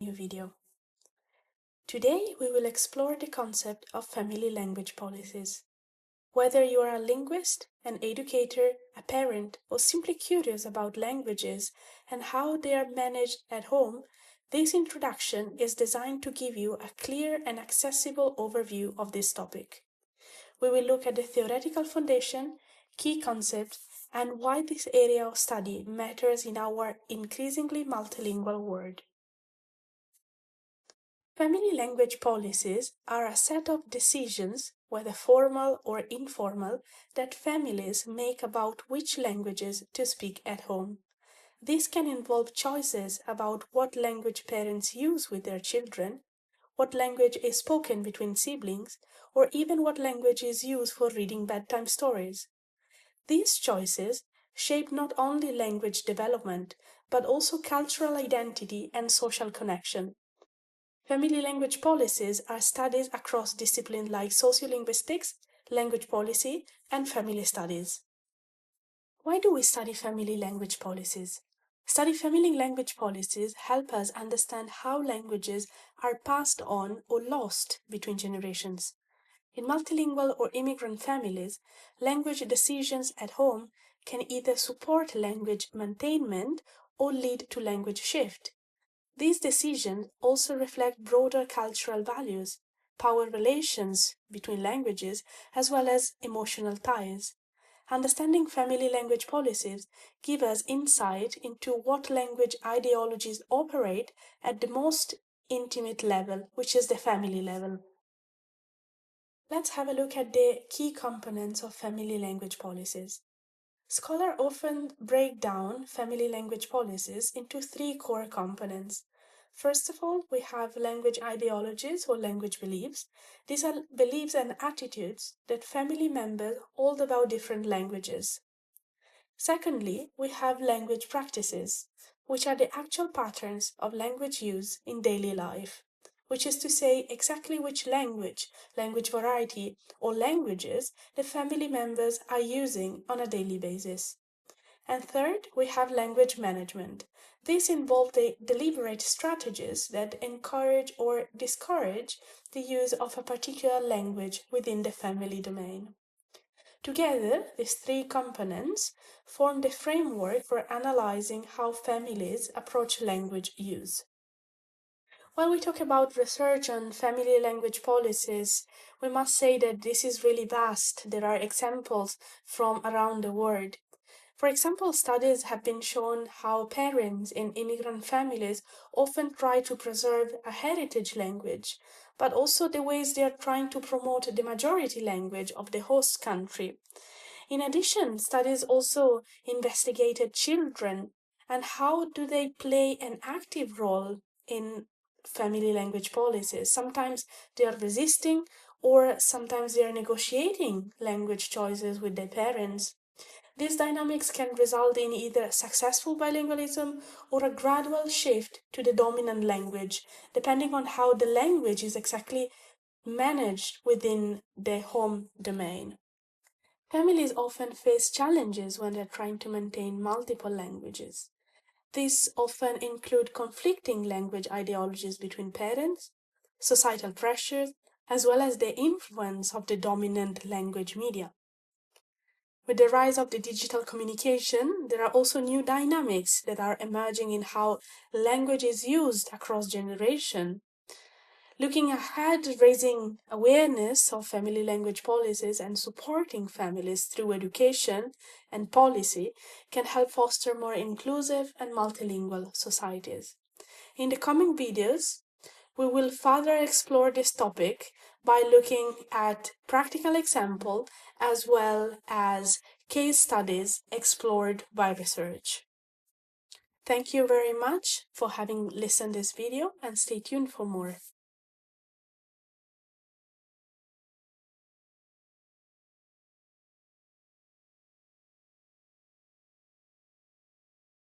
new video. Today we will explore the concept of family language policies. Whether you are a linguist, an educator, a parent, or simply curious about languages and how they are managed at home, this introduction is designed to give you a clear and accessible overview of this topic. We will look at the theoretical foundation, key concepts, and why this area of study matters in our increasingly multilingual world. Family language policies are a set of decisions, whether formal or informal, that families make about which languages to speak at home. This can involve choices about what language parents use with their children, what language is spoken between siblings, or even what language is used for reading bedtime stories. These choices shape not only language development, but also cultural identity and social connection. Family language policies are studied across disciplines like sociolinguistics, language policy, and family studies. Why do we study family language policies? Study family language policies help us understand how languages are passed on or lost between generations. In multilingual or immigrant families, language decisions at home can either support language maintainment or lead to language shift. These decisions also reflect broader cultural values, power relations between languages, as well as emotional ties. Understanding family language policies gives us insight into what language ideologies operate at the most intimate level, which is the family level. Let's have a look at the key components of family language policies. Scholars often break down family language policies into three core components. First of all, we have language ideologies or language beliefs. These are beliefs and attitudes that family members hold about different languages. Secondly, we have language practices, which are the actual patterns of language use in daily life, which is to say exactly which language variety, or languages the family members are using on a daily basis. And third, we have language management. These involve the deliberate strategies that encourage or discourage the use of a particular language within the family domain. Together, these three components form the framework for analyzing how families approach language use. When we talk about research on family language policies, we must say that this is really vast. There are examples from around the world. For example, studies have been shown how parents in immigrant families often try to preserve a heritage language, but also the ways they are trying to promote the majority language of the host country. In addition, studies also investigated children and how do they play an active role in family language policies. Sometimes they are resisting, or sometimes they are negotiating language choices with their parents. These dynamics can result in either successful bilingualism or a gradual shift to the dominant language, depending on how the language is exactly managed within the home domain. Families often face challenges when they're trying to maintain multiple languages. These often include conflicting language ideologies between parents, societal pressures, as well as the influence of the dominant language media. With the rise of the digital communication, there are also new dynamics that are emerging in how language is used across generations. Looking ahead, raising awareness of family language policies and supporting families through education and policy can help foster more inclusive and multilingual societies. In the coming videos, we will further explore this topic by looking at practical examples as well as case studies explored by research. Thank you very much for having listened to this video, and stay tuned for more.